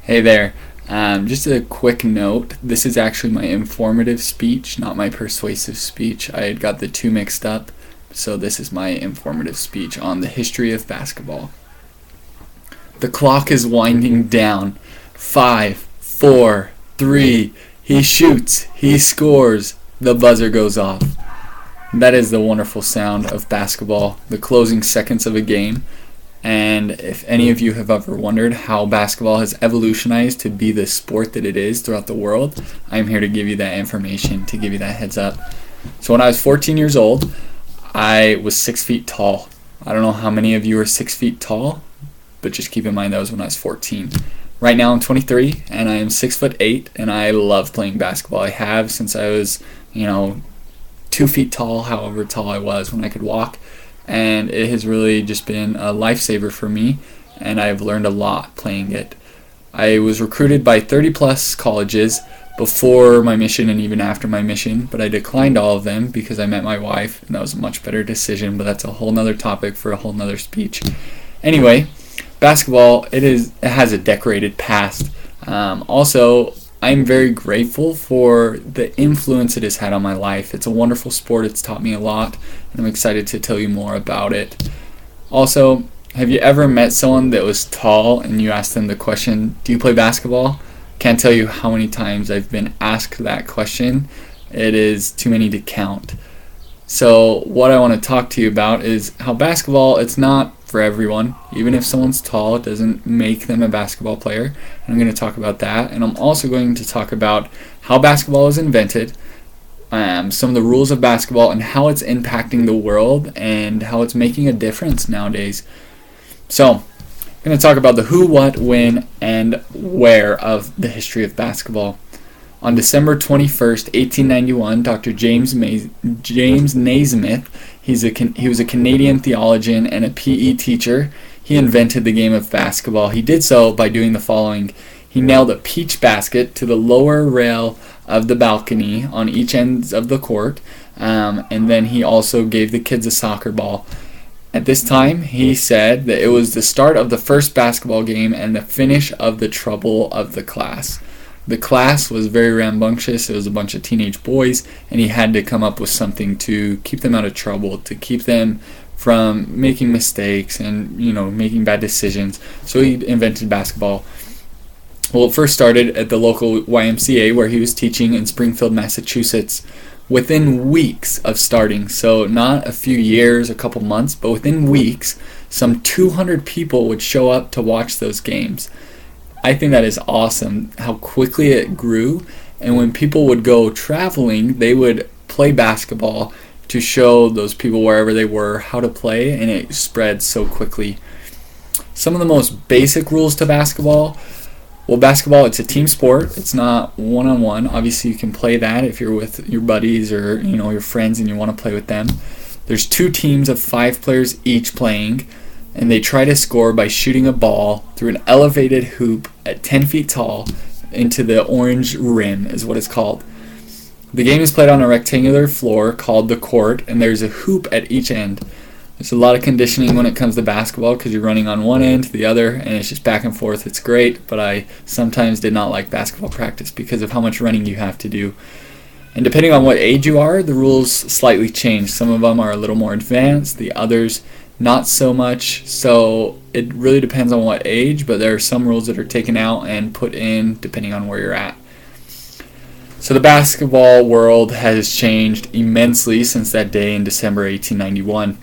Hey there. Just a quick note. This is actually my informative speech, not my persuasive speech. I had got the two mixed up, so this is my informative speech on the history of basketball. The clock is winding down. 5, 4, 3. He shoots. He scores. The buzzer goes off. That is the wonderful sound of basketball, the closing seconds of a game. And if any of you have ever wondered how basketball has evolutionized to be the sport that it is throughout the world, I'm here to give you that information, to give you that heads up. So when I was 14 years old, I was 6 feet tall. I don't know how many of you are 6 feet tall, but just keep in mind that was when I was 14. Right now I'm 23 and I am 6'8", and I love playing basketball. I have since I was, 2 feet tall, however tall I was when I could walk. And it has really just been a lifesaver for me, and I've learned a lot playing it. I was recruited by 30 plus colleges before my mission and even after my mission, but I declined all of them because I met my wife, and that was a much better decision, but that's a whole nother topic for a whole nother speech. Anyway, basketball, it has a decorated past. Also, I'm very grateful for the influence it has had on my life. It's a wonderful sport. It's taught me a lot, and I'm excited to tell you more about it. Also, have you ever met someone that was tall and you asked them the question, do you play basketball? Can't tell you how many times I've been asked that question. It is too many to count. So what I want to talk to you about is how basketball, it's not for everyone. Even if someone's tall, it doesn't make them a basketball player. And I'm going to talk about that. And I'm also going to talk about how basketball was invented, some of the rules of basketball, and how it's impacting the world and how it's making a difference nowadays. So I'm going to talk about the who, what, when, and where of the history of basketball. On December 21st, 1891, Dr. James Naismith, he was a Canadian theologian and a PE teacher. He invented the game of basketball. He did so by doing the following. He nailed a peach basket to the lower rail of the balcony on each ends of the court, and then he also gave the kids a soccer ball. At this time, he said that it was the start of the first basketball game and the finish of the trouble of the class. The class was very rambunctious. It was a bunch of teenage boys, and he had to come up with something to keep them out of trouble, to keep them from making mistakes and, making bad decisions. So he invented basketball. Well, it first started at the local YMCA where he was teaching in Springfield, Massachusetts, within weeks of starting. So not a few years, a couple months, but within weeks, some 200 people would show up to watch those games. I think that is awesome how quickly it grew, and when people would go traveling, they would play basketball to show those people wherever they were how to play, and it spread so quickly. Some of the most basic rules to basketball. Well, basketball, it's a team sport. It's not one-on-one. Obviously, you can play that if you're with your buddies or your friends and you want to play with them. There's 2 teams of 5 players each playing, and they try to score by shooting a ball through an elevated hoop at 10 feet tall into the orange rim is what it's called. The game is played on a rectangular floor called the court, and there's a hoop at each end. There's a lot of conditioning when it comes to basketball because you're running on one end to the other, and it's just back and forth. It's great, but I sometimes did not like basketball practice because of how much running you have to do. And depending on what age you are, the rules slightly change. Some of them are a little more advanced, the others not so much. So it really depends on what age, but there are some rules that are taken out and put in depending on where you're at. So the basketball world has changed immensely since that day in December 1891.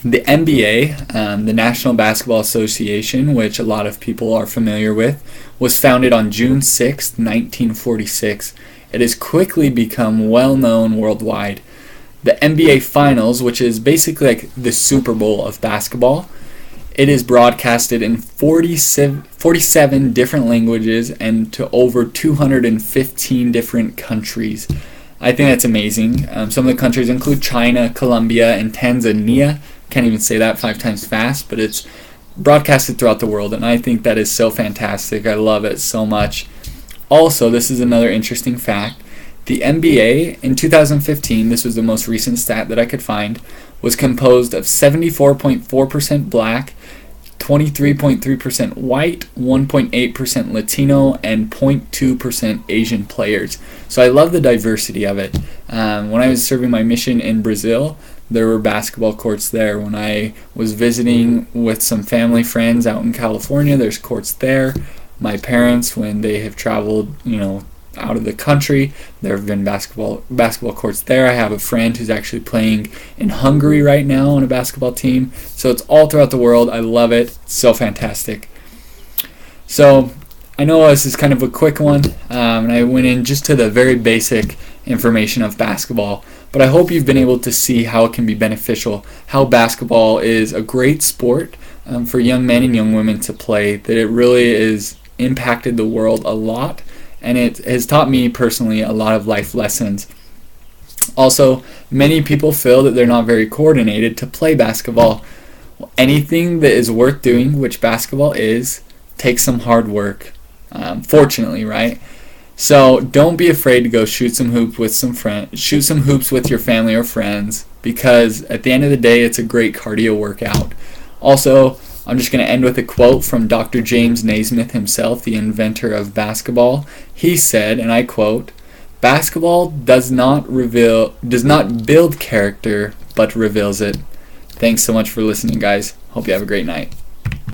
The NBA, the National Basketball Association, which a lot of people are familiar with, was founded on June 6, 1946. It has quickly become well known worldwide. The NBA Finals, which is basically like the Super Bowl of basketball, it is broadcasted in 47 different languages and to over 215 different countries. I think that's amazing. Some of the countries include China, Colombia, and Tanzania. Can't even say that 5 times fast, but it's broadcasted throughout the world, and I think that is so fantastic. I love it so much. Also, this is another interesting fact. The NBA in 2015, this was the most recent stat that I could find, was composed of 74.4% black, 23.3% white, 1.8% Latino, and 0.2% Asian players. So I love the diversity of it. When I was serving my mission in Brazil, there were basketball courts there. When I was visiting with some family friends out in California, there's courts there. My parents, when they have traveled, out of the country, there have been basketball courts there. I have a friend who's actually playing in Hungary right now on a basketball team. So it's all throughout the world. I love it. It's so fantastic. So I know this is kind of a quick one, and I went in just to the very basic information of basketball. But I hope you've been able to see how it can be beneficial, how basketball is a great sport for young men and young women to play, that it really has impacted the world a lot. And it has taught me personally a lot of life lessons. Also, many people feel that they're not very coordinated to play basketball. Anything that is worth doing, which basketball is, takes some hard work, fortunately, right? So don't be afraid to go shoot some hoops with your family or friends, because at the end of the day, it's a great cardio workout. Also, I'm just going to end with a quote from Dr. James Naismith himself, the inventor of basketball. He said, and I quote, "Basketball does not build character, but reveals it." Thanks so much for listening, guys. Hope you have a great night.